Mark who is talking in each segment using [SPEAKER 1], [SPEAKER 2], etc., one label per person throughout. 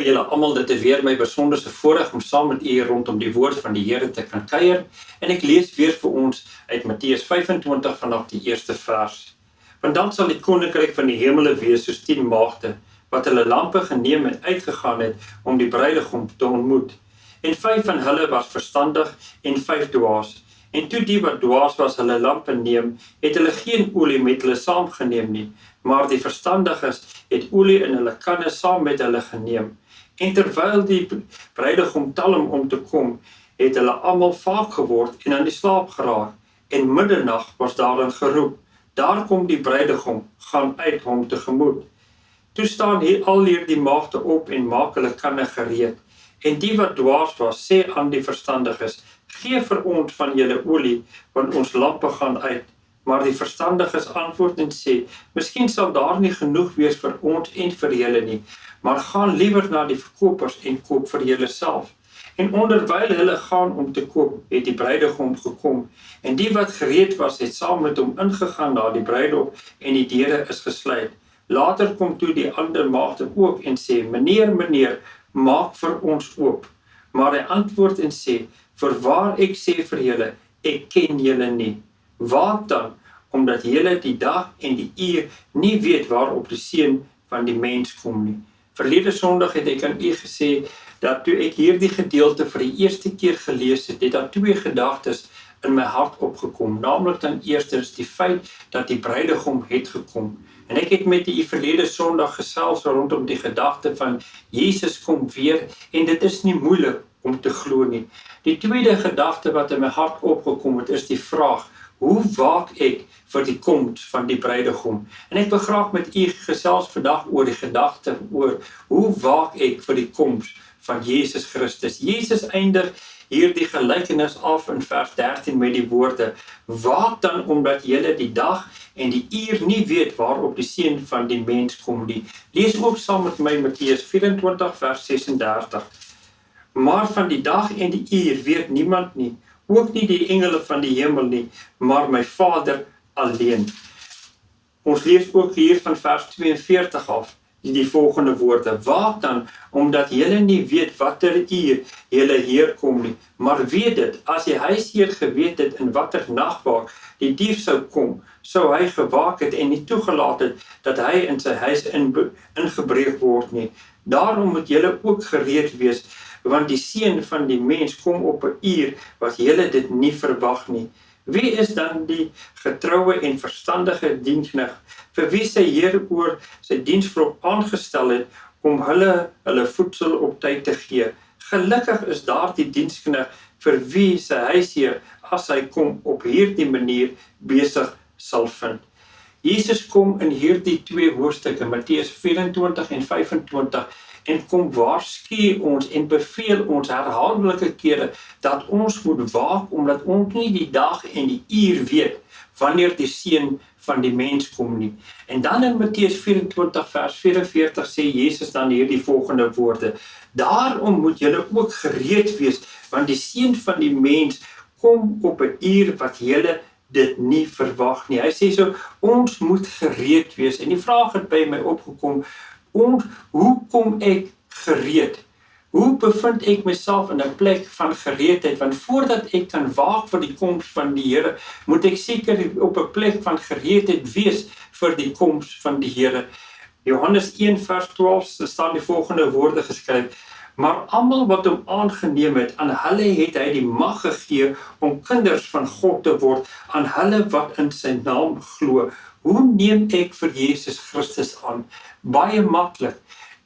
[SPEAKER 1] julle almal, dit is weer my besonderse voorreg om saam met u rondom die woord van die Here te kan kuier. En ek lees weer vir ons uit Matteus 25 vanaf die eerste vers. Want dan sal die koninkryk van die hemele wees soos 10 maagde, wat hulle lampe geneem en uitgegaan het om die bruidegom te ontmoet. En 5 van hulle was verstandig en 5 dwaas. En toe die wat dwaas was hulle lampe neem, het hulle geen olie met hulle saamgeneem nie, maar die verstandiges het olie in hulle kanne saam met hulle geneem. En terwyl die bruidegom talm om te kom, het hulle almal vaak geword en aan die slaap geraak. En middernag was daarin geroep, daar kom die bruidegom, gaan uit hom tegemoet. Toe staan al hierdie maagde op en maak hulle kanne gereed. En die wat dwaas was, sê aan die verstandiges, gee vir ons van julle olie, want ons lampe gaan uit. Maar die verstandiges antwoord en sê, miskien sal daar nie genoeg wees vir ons en vir julle nie, maar gaan liewer na die verkopers en koop vir julle self. En onderwyl hulle gaan om te koop, het die bruidegom gekom. En die wat gereed was, het saam met hom ingegaan na die bruilof en die deure is gesluit. Later kom toe die ander maagde ook en sê, meneer, maak vir ons oop. Maar hy antwoord en sê, voorwaar ek sê vir julle, ek ken julle nie. Waak dan, omdat julle die dag en die uur nie weet waarop die seun van die mens kom nie. Verlede Sondag het ek aan u gesê, dat toe ek hierdie gedeelte vir die eerste keer gelees het, het daar 2 gedagtes in my hart opgekom, naamlik dan eerstens die feit dat die bruidegom het gekom. En ek het met die verlede Sondag gesels rondom die gedagte van Jesus kom weer, en dit is nie moeilik om te glo nie. Die tweede gedagte wat in my hart opgekom het, is die vraag, hoe waak ek vir die koms van die bruidegom? En ek wil graag met u gesels vandag oor die gedagte oor, hoe waak ek vir die koms van Jesus Christus? Jesus eindig hierdie gelykenis af in vers 13 met die woorde, waak dan omdat julle die dag en die uur nie weet waarop die seun van die mens kom nie. Lees ook saam met my Matteus 24 vers 36. Maar van die dag en die uur weet niemand nie, ook nie die engele van die hemel nie, maar my Vader alleen. Ons lees ook hier van vers 42 af, die volgende woorde, waak dan, omdat julle nie weet watter uur julle Heer kom nie, maar weet dit, as die huisheer geweet het in watter nagwaak die dief sou kom, sou hy gewaak het en nie toegelaat het, dat hy in sy huis ingebreek word nie. Daarom moet julle ook gereed wees, want die seun van die mens kom op 'n uur, wat julle dit nie verwag nie. Wie is dan die getroue en verstandige diensknegt, vir wie sy Heer oor sy diensvrou aangestel het, om hulle voedsel op tyd te gee? Gelukkig is daardie diensknegt, vir wie sy huisheer, as hy kom, op hierdie manier besig sal vind. Jesus kom in hierdie 2 hoofstukke, Matteus 24 en 25, en kom waarsku ons en beveel ons herhaaldelike kere dat ons moet waak, omdat ons nie die dag en die uur weet wanneer die seun van die mens kom nie. En dan in Matteus 24 vers 44 sê Jesus dan hierdie volgende woorde, daarom moet julle ook gereed wees, want die seun van die mens kom op 'n uur wat julle dit nie verwag nie. Hy sê so, ons moet gereed wees. En die vraag het by my opgekom, hoe kom ek gereed? Hoe bevind ek myself in 'n plek van gereedheid? Want voordat ek kan waak vir die koms van die Here, moet ek seker op 'n plek van gereedheid wees vir die koms van die Here. Johannes 1 vers 12 staan die volgende woorde geskryf, maar almal wat hom aangeneem het, aan hulle het hy die mag gegee om kinders van God te word, aan hulle wat in sy naam glo. Hoe neem ek vir Jesus Christus aan? Baie maklik,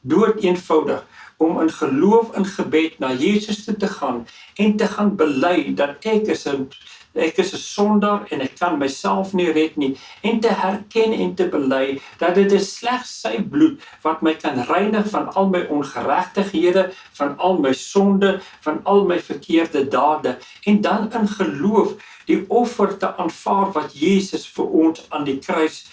[SPEAKER 1] doodeenvoudig, om in geloof en gebed na Jesus toe te gaan en te gaan bely dat ek is 'n sondaar en ek kan myself nie red nie, en te herken en te bely dat dit is slegs sy bloed wat my kan reinig van al my ongeregtighede, van al my sonde, van al my verkeerde dade, en dan in geloof die offer te aanvaar wat Jesus vir ons aan die kruis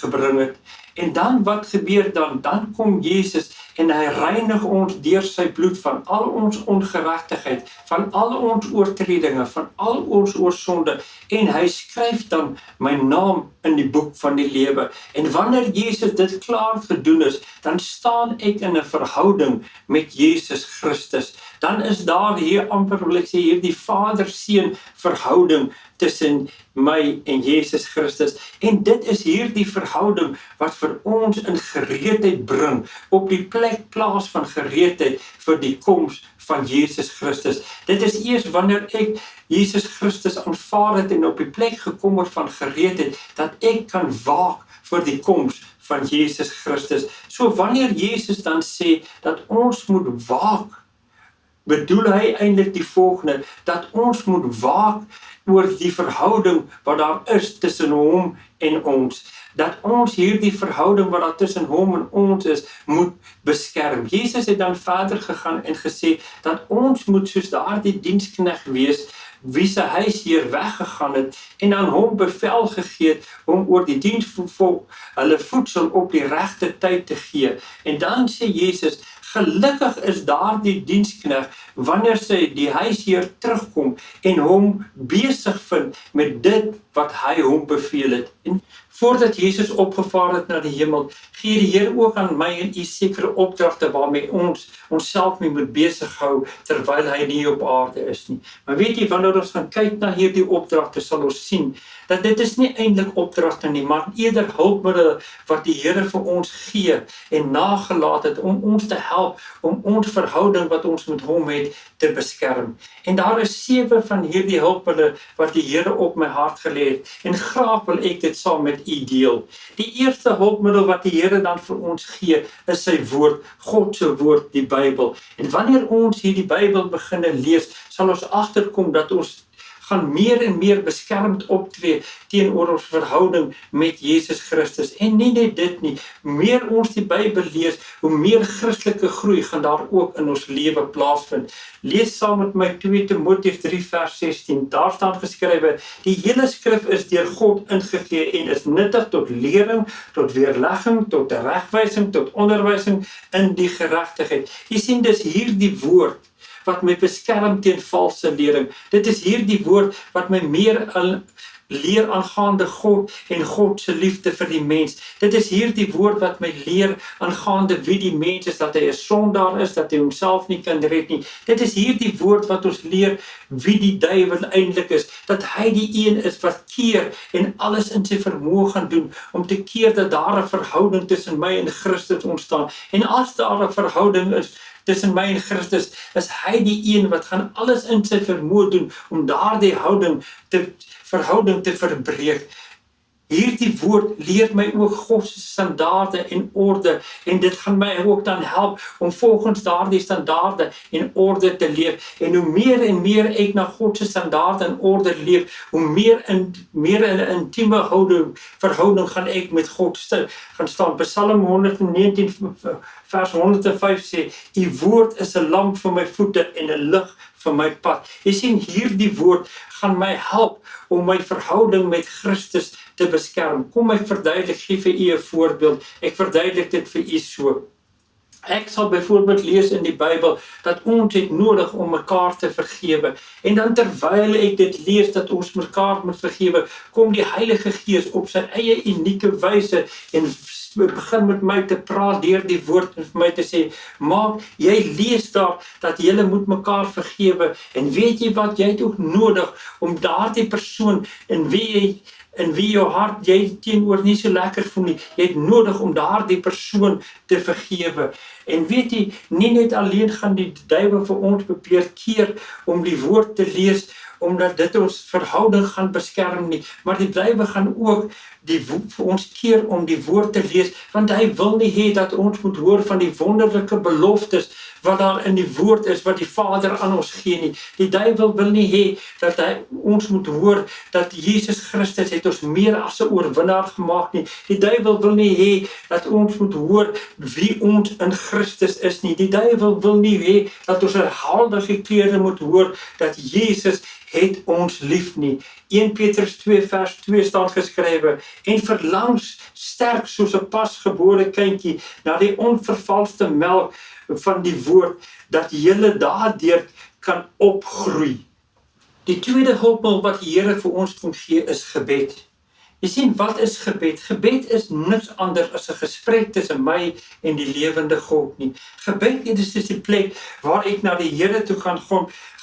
[SPEAKER 1] gebring het. En dan wat gebeur dan? Dan kom Jesus en hy reinig ons deur sy bloed van al ons ongeregtigheid, van al ons oortredinge, van al ons oorsonde, en hy skryf dan my naam in die boek van die lewe. En wanneer Jesus dit klaar gedoen is, dan staan ek in 'n verhouding met Jesus Christus. Dan is daar hier amper, wil ek sê, hierdie Vader-Seun verhouding tussen my en Jesus Christus. En dit is hierdie verhouding wat vir ons in gereedheid bring, op die plek plaas van gereedheid vir die koms van Jesus Christus. Dit is eers wanneer ek Jesus Christus aanvaar het en op die plek gekom het van gereedheid, dat ek kan waak vir die koms van Jesus Christus. So wanneer Jesus dan sê dat ons moet waak, bedoel hy eintlik die volgende, dat ons moet waak oor die verhouding wat daar is tussen hom en ons. Dat ons hierdie verhouding wat daar tussen hom en ons is, moet beskerm. Jesus het dan verder gegaan en gesê, dat ons moet soos daardie diensknegt wees, wie sy huisheer weggegaan het, en aan hom bevel gegee het, om oor die diensvolk hulle voedsel op die regte tyd te gee. En dan sê Jesus, gelukkig is daardie diensknegt, wanneer sy die huisheer terugkom, en hom besig vind met dit wat hy hom beveel het. En voordat Jesus opgevaar het na die hemel, gee die Here ook aan my en u sekere opdragte waarmee ons onsself mee moet besig hou, terwyl hy nie op aarde is nie. Maar weet jy, wanneer ons gaan kyk na hierdie opdragte, sal ons sien, dat dit is nie eintlik opdragte nie, maar eerder hulpmiddels wat die Here vir ons gee en nagelaat het om ons te help, om ons verhouding wat ons met hom het, te beskerm. En daar is 7 van hierdie hulpmiddels wat die Here op my hart gelê het, en graag wil ek dit saam met u deel. Die eerste hulpmiddel wat die Here dan vir ons gee, is sy woord, God se woord, die Bybel. En wanneer ons hierdie Bybel begin lees, sal ons agterkom dat ons gaan meer en meer beskermd optree teenoor ons verhouding met Jesus Christus. En nie net dit nie, meer ons die Bybel lees, hoe meer Christelike groei gaan daar ook in ons lewe plaasvind. Lees saam met my 2 Timoteus 3 vers 16, daar staan geskrywe, die hele skrif is deur God ingegee en is nuttig tot lering, tot weerlegging, tot regwysing, tot onderwysing in die geregtigheid. Jy sien, dis hierdie woord wat my beskerm teen valse lering. Dit is hierdie woord wat my meer leer aangaande God en God se liefde vir die mens. Dit is hierdie woord wat my leer aangaande wie die mens is, dat hy 'n sondaar is, dat hy homself nie kan red nie. Dit is hierdie woord wat ons leer wie die duiwel eintlik is, dat hy die een is wat keer en alles in sy vermoë gaan doen om te keer dat daar 'n verhouding tussen my en Christus ontstaan. En as daar 'n verhouding is tussen my en Christus, is hy die een wat gaan alles in sy vermoë doen om daardie verhouding te verbreek. Hierdie woord leer my ook God se standaarde en orde, en dit gaan my ook dan help om volgens daardie standaarde en orde te leef. En hoe meer en meer ek na God se standaarde en orde leef, hoe meer in 'n intieme verhouding gaan ek met God gaan staan. Psalm 119 vers 105 sê, u woord is 'n lamp vir my voete en 'n lig vir my pad. Jy sien, hierdie woord gaan my help om my verhouding met Christus te beskerm. Kom ek verduidelik, gee vir u 'n voorbeeld. Ek verduidelik dit vir u so. Ek sal byvoorbeeld lees in die Bybel dat ons het nodig om mekaar te vergewe. En dan terwyl ek dit lees dat ons mekaar moet vergewe, kom die Heilige Gees op sy eie unieke wyse en begin met my te praat deur die woord en vir my te sê, maak, jy lees daar dat julle moet mekaar vergewe, en weet jy wat, jy het ook nodig om daardie persoon in wie jou hart jy teenoor nie so lekker voel nie, jy het nodig om daardie persoon te vergewe. En weet jy, nie net alleen gaan die duiwel vir ons probeer keer om die woord te lees, omdat dit ons verhouding gaan beskerm nie, maar die duiwel gaan ook vir ons keer om die woord te lees, want hy wil nie hê dat ons moet hoor van die wonderlike beloftes wat daar in die woord is, wat die Vader aan ons gee nie. Die duiwel wil nie hê dat ons moet hoor dat Jesus Christus het ons meer as 'n oorwinnaar gemaak nie. Die duiwel wil nie hê dat ons moet hoor wie ons in Christus is nie. Die duiwel wil nie hê dat ons herhaalde kere moet hoor dat Jesus het ons lief nie. 1 Petrus 2 vers 2 staan geskrywe, en verlangs sterk soos 'n pasgebore kindjie na die onvervalste melk van die woord, dat julle daardeur kan opgroei. Die tweede hulpmiddel wat die Here vir ons kon gee is gebed. Jy sien, wat is gebed? Gebed is niks anders as 'n gesprek tussen my en die lewende God nie. Gebed is die plek waar ek na die Here toe gaan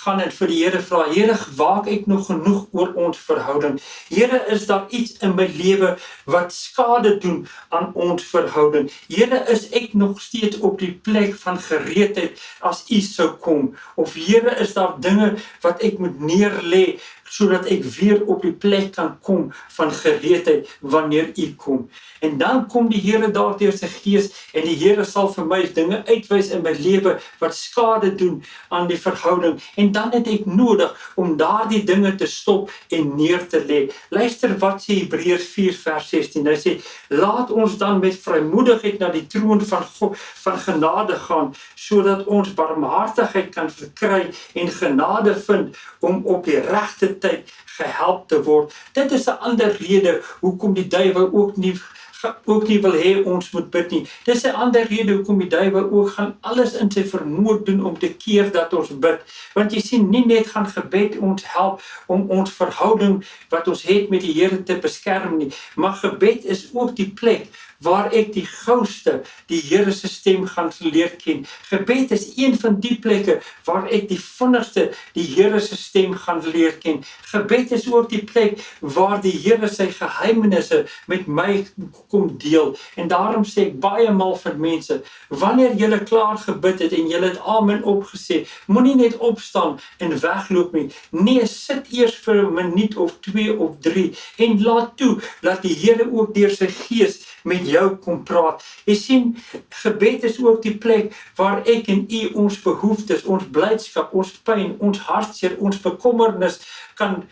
[SPEAKER 1] en vir die Here vra, Here, waak ek nog genoeg oor ons verhouding? Here, is daar iets in my lewe wat skade doen aan ons verhouding? Here, is ek nog steeds op die plek van gereedheid as U sou kom? Of Here, is daar dinge wat ek moet neerlê sodat ek weer op die plek kan kom van gereedheid wanneer U kom? En dan kom die Here daar deur sy Gees en die Here sal vir my dinge uitwys in my lewe wat skade doen aan die verhouding. En dan het ek nodig om daardie dinge te stop en neer te lê. Luister wat sê Hebreërs 4 vers 16. Hy sê, laat ons dan met vrymoedigheid na die troon van God, van genade gaan, sodat ons barmhartigheid kan verkry en genade vind om op die regte tyd gehelp te word. Dit is 'n ander rede hoekom die duiwel ook nie wil hê ons moet bid nie. Dis 'n ander rede hoekom die duiwel ook gaan alles in sy vermoë doen om te keer dat ons bid. Want jy sien, nie net gaan gebed ons help om ons verhouding wat ons het met die Here te beskerm nie, maar gebed is ook die plek waar ek die gouste die Here se stem gaan leer ken. Gebed is een van die plekke waar ek die vinnigste die Here se stem gaan leer ken. Gebed is ook die plek waar die Here sy geheimenisse met my kom deel. En daarom sê ek baie maal vir mense, wanneer julle klaar gebid het en julle het amen opgesê, moenie net opstaan en wegloop nie. Nee, sit eers vir 'n minuut of 2 of 3 en laat toe dat die Here ook deur sy Gees met jou kom praat. Jy sien, gebed is ook die plek waar ek en U ons behoeftes, ons blydskap, ons pyn, ons hartseer, ons bekommernis kan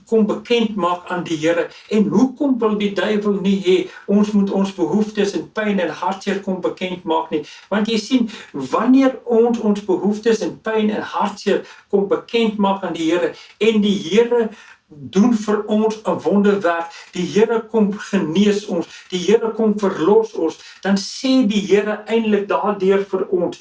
[SPEAKER 1] kom bekend maak aan die Here. En hoekom wil die duiwel nie hê ons moet ons behoeftes en pyn en hartseer kom bekend maak nie? Want jy sien, wanneer ons behoeftes en pyn en hartseer kom bekend maak aan die Here en die Here doen vir ons 'n wonderwerk, die Here kom genees ons, die Here kom verlos ons, dan sê die Here eintlik daardeur vir ons,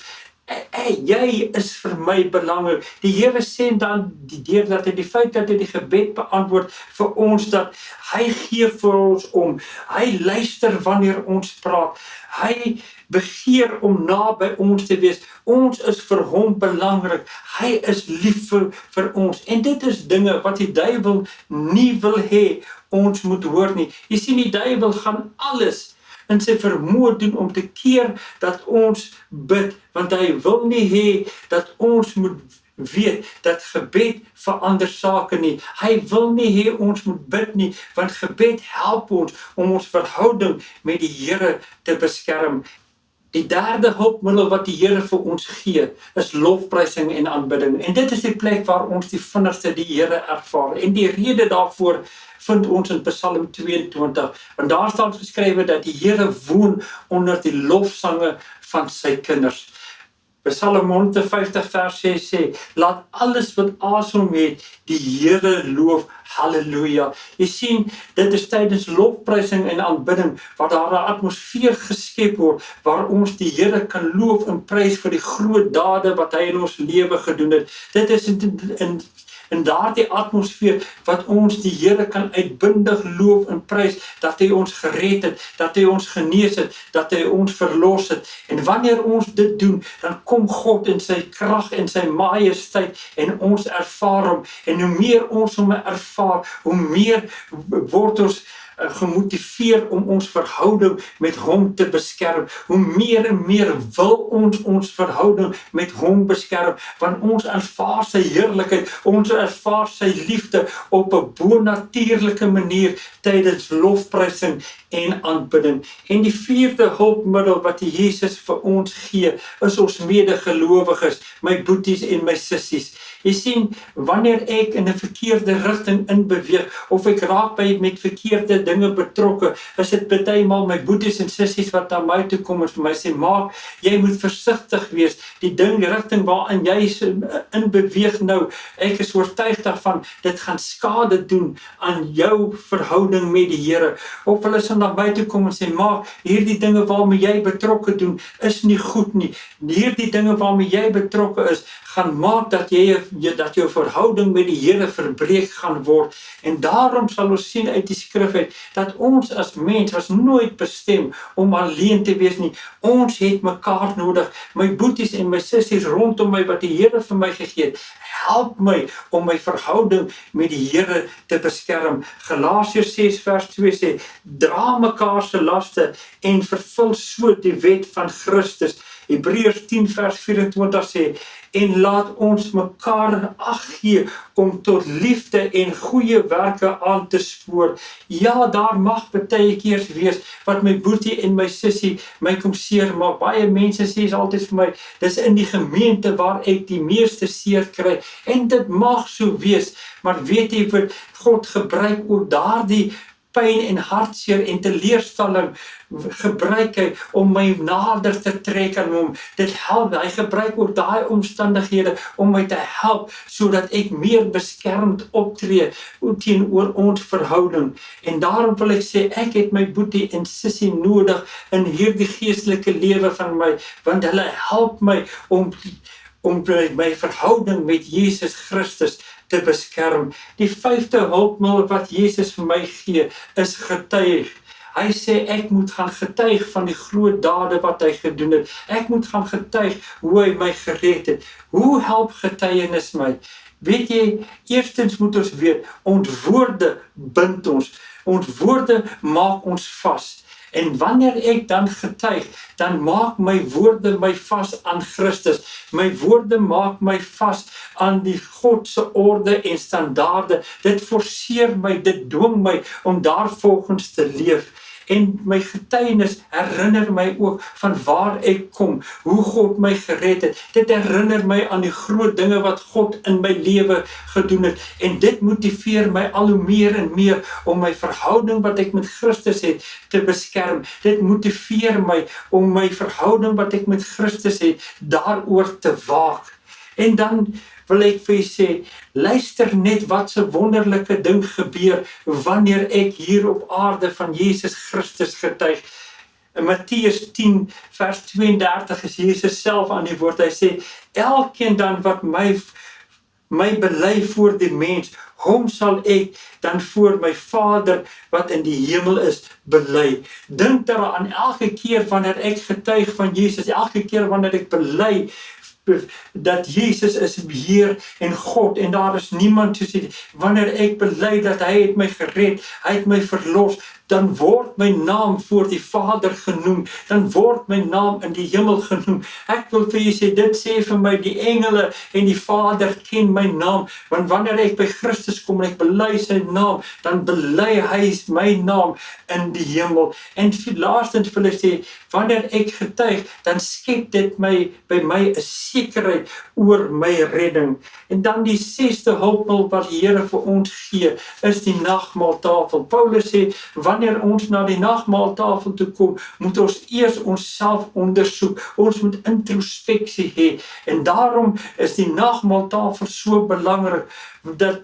[SPEAKER 1] jy is vir my belangrik. Die Here sê dan deurdat hy die feit dat hy die gebed beantwoord vir ons, dat hy gee vir ons om, hy luister wanneer ons praat, hy begeer om naby ons te wees. Ons is vir hom belangrik. Hy is lief vir ons. En dit is dinge wat die duiwel nie wil hê ons moet hoor nie. Jy sien, die duiwel gaan alles in sy vermoë doen om te keer dat ons bid, want hy wil nie hê dat ons moet weet dat gebed verander sake nie. Hy wil nie hê ons moet bid nie, want gebed help ons om ons verhouding met die Here te beskerm. Die derde hulpmiddel wat die Here vir ons gee, is lofprysing en aanbidding. En dit is die plek waar ons die vinnigste die Here ervaar. En die rede daarvoor vind ons in Psalm 22, want daar staan geskrywe dat die Here woon onder die lofsange van sy kinders. Psalm 150 vers 6 sê, laat alles wat asem het, die Here loof, halleluja. Jy sien, dit is tydens lofprysing en aanbidding, waar daar 'n atmosfeer geskep word, waar ons die Here kan loof en prys vir die groot dade wat hy in ons lewe gedoen het. Dit is in daardie atmosfeer wat ons die Here kan uitbundig loof en prys, dat hy ons gered het, dat hy ons genees het, dat hy ons verlos het. En wanneer ons dit doen, dan kom God in sy krag en sy majesteit en ons ervaar hom. En hoe meer ons hom ervaar, hoe meer word ons gemotiveer om ons verhouding met hom te beskerm. Hoe meer en meer wil ons verhouding met hom beskerm, want ons ervaar sy heerlikheid, ons ervaar sy liefde op 'n bonatuurlike manier tydens lofprysing en aanbidding. En die vierde hulpmiddel wat Jesus vir ons gee, is ons medegelowiges, my boeties en my sissies. Jy sien, wanneer ek in 'n verkeerde rigting inbeweeg, of ek raak met verkeerde dinge betrokke, is dit partymal my boeties en sissies wat na my toe kom en vir my sê, Mark, jy moet versigtig wees, die rigting waarin jy in beweeg nou, ek is oortuig daarvan, dit gaan skade doen aan jou verhouding met die Here. Of hulle sal na my toe kom en sê, Mark, hierdie dinge waarmee jy betrokke doen, is nie goed nie. Hierdie dinge waarmee jy betrokke is, gaan maak dat jou verhouding met die Here verbreek gaan word. En daarom sal ons sien uit die skrif uit, dat ons as mens was nooit bestem om alleen te wees nie. Ons het mekaar nodig. My boeties en my sissies rondom my wat die Here vir my gegee het, help my om my verhouding met die Here te beskerm. Galasiërs 6 vers 2 sê, dra mekaar se laste en vervul so die wet van Christus. Hebreërs 10 vers 24 sê, en laat ons mekaar ag gee om tot liefde en goeie werke aan te spoor. Ja, daar mag baie keer wees wat my boetie en my sussie my kom seer, maar baie mense sê altyd vir my, dis in die gemeente waar ek die meeste seer kry, en dit mag so wees, maar weet jy wat, God gebruik ook daardie pyn en hartseer en teleurstelling gebruik hy om my nader te trek aan hom. Dit help, hy gebruik ook daai omstandighede om my te help, sodat ek meer beskermd optree teenoor ons verhouding. En daarom wil ek sê, ek het my boetie en sussie nodig in hierdie geestelike lewe van my, want hulle help my om my verhouding met Jesus Christus te beskerm. Die vyfde hulpmiddel wat Jesus vir my gee, is getuig. Hy sê, ek moet gaan getuig van die groot dade wat hy gedoen het. Ek moet gaan getuig hoe hy my gered het. Hoe help getuienis my? Weet jy, eerstens moet ons weet, ons woorde bind ons. Ons woorde maak ons vas. En wanneer ek dan getuig, dan maak my woorde my vas aan Christus. My woorde maak my vas aan die Godse orde en standaarde. Dit forceer my, dit dwing my om daarvolgens te leef. En my getuienis herinner my ook van waar ek kom, hoe God my gered het. Dit herinner my aan die groot dinge wat God in my lewe gedoen het. En dit motiveer my al hoe meer en meer om my verhouding wat ek met Christus het te beskerm. Dit motiveer my om my verhouding wat ek met Christus het daaroor te waak. En dan wil ek vir jy sê, luister net wat se wonderlike ding gebeur wanneer ek hier op aarde van Jesus Christus getuig. In Matteus 10 vers 32 is Jesus self aan die woord. Hy sê, elkeen dan wat my bely voor die mens, hom sal ek dan voor my Vader wat in die hemel is bely. Dink daaraan elke keer wanneer ek getuig van Jesus, elke keer wanneer ek bely dat Jesus is Heer en God en daar is niemand soos hy. Wanneer ek bely dat hy het my gered, hy het my verlos, dan word my naam voor die Vader genoem, dan word my naam in die hemel genoem. Ek wil vir jy sê, dit sê vir my, die engele en die Vader ken my naam, want wanneer ek by Christus kom en ek bely sy naam, dan bely hy my naam in die hemel. En laastens wil ek sê, wanneer ek getuig, dan skep dit by my 'n sekerheid oor my redding. En dan die 6de hulpmiddel wat die Here vir ons gee, is die nagmaaltafel. Paulus sê, wanneer ons na die nagmaaltafel toe kom, moet ons eers onsself ondersoek. Ons moet introspeksie hê. En daarom is die nagmaaltafel so belangrik dat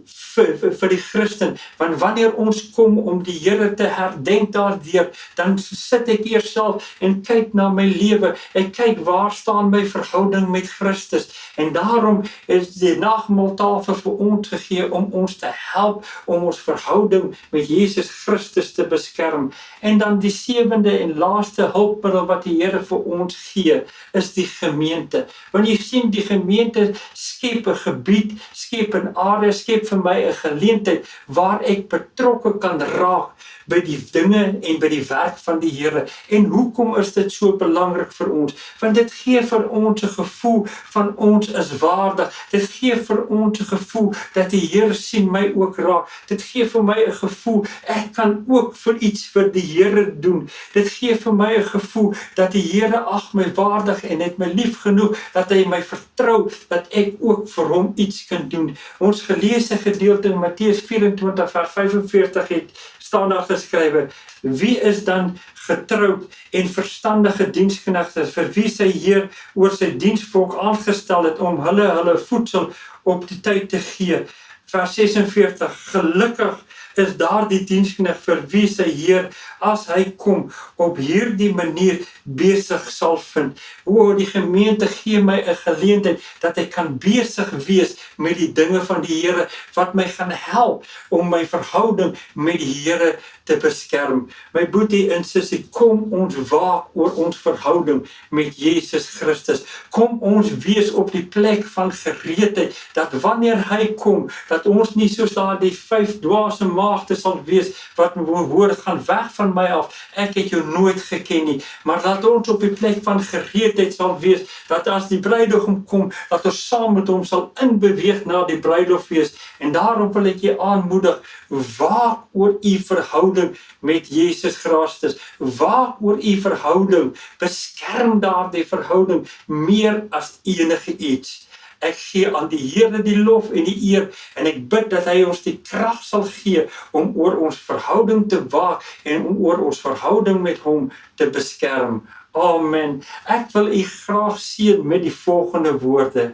[SPEAKER 1] vir die Christen, want wanneer ons kom om die Here te herdenk daardeur, dan sit ek eers self en kyk na my lewe, ek kyk waar staan my verhouding met Christus, en daarom is die nagmaaltafel vir ons gegee om ons te help om ons verhouding met Jesus Christus te beskerm. En dan die 7de en laaste hulpmiddel wat die Here vir ons gee, is die gemeente. Want jy sien, die gemeente skep 'n gebied, skep 'n area, skep vir my 'n geleentheid waar ek betrokke kan raak by die dinge en by die werk van die Here. En hoekom is dit so belangrik vir ons? Want dit gee vir ons 'n gevoel van ons is waardig. Dit gee vir ons 'n gevoel dat die Here sien my ook raak. Dit gee vir my 'n gevoel, ek kan ook vir iets vir die Here doen. Dit gee vir my 'n gevoel dat die Here ag my waardig en het my lief genoeg dat hy my vertrou dat ek ook vir hom iets kan doen. Ons geleesde gedeelte in Matteus 24 vers 45 staan daar geskrywe: wie is dan getroud en verstandige diensknegte vir wie sy Heer oor sy diensvolk aangestel het om hulle voedsel op die tyd te gee. Vers 46, gelukkig is daardie diensknegt vir wie sy Heer as hy kom op hierdie manier besig sal vind. O, die gemeente gee my 'n geleentheid dat ek kan besig wees met die dinge van die Here wat my gaan help om my verhouding met die Here te beskerm. My boetie en sussie, kom ons waak oor ons verhouding met Jesus Christus. Kom ons wees op die plek van gereedheid dat wanneer hy kom, dat ons nie soos daardie 5 dwaase maagde sal wees wat woord gaan weg van my af, ek het jou nooit geken nie, maar dat ons op die plek van gereedheid sal wees, dat as die bruidegom kom, dat ons saam met hom sal inbeweeg na die bruilofees. En daarom wil ek jou aanmoedig, waak oor u verhouding met Jesus Christus, waak oor u verhouding, beskerm daardie verhouding meer as enige iets. Ek gee aan die Here die lof en die eer en ek bid dat hy ons die krag sal gee om oor ons verhouding te waak en om oor ons verhouding met hom te beskerm. Amen. Ek wil u graag seën met die volgende woorde.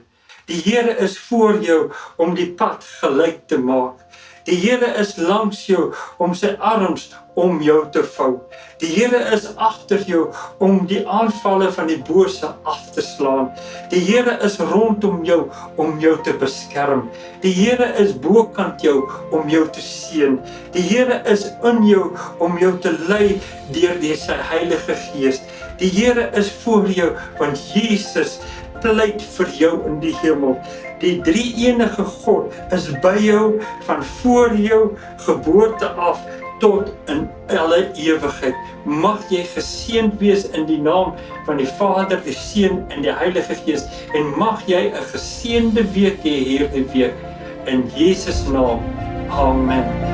[SPEAKER 1] Die Here is voor jou om die pad gelyk te maak. Die Here is langs jou om sy arms om jou te vou. Die Here is agter jou om die aanvalle van die bose af te slaan. Die Here is rondom jou om jou te beskerm. Die Here is bokant jou om jou te seën. Die Here is in jou om jou te lei deur sy Heilige Gees. Die Here is voor jou want Jesus pleit vir jou in die hemel. Die drie-enige God is by jou van voor jou geboorte af tot in alle ewigheid. Mag jy geseënd wees in die naam van die Vader, die Seun en die Heilige Gees en mag jy 'n geseënde week hê hierdie week in Jesus naam. Amen.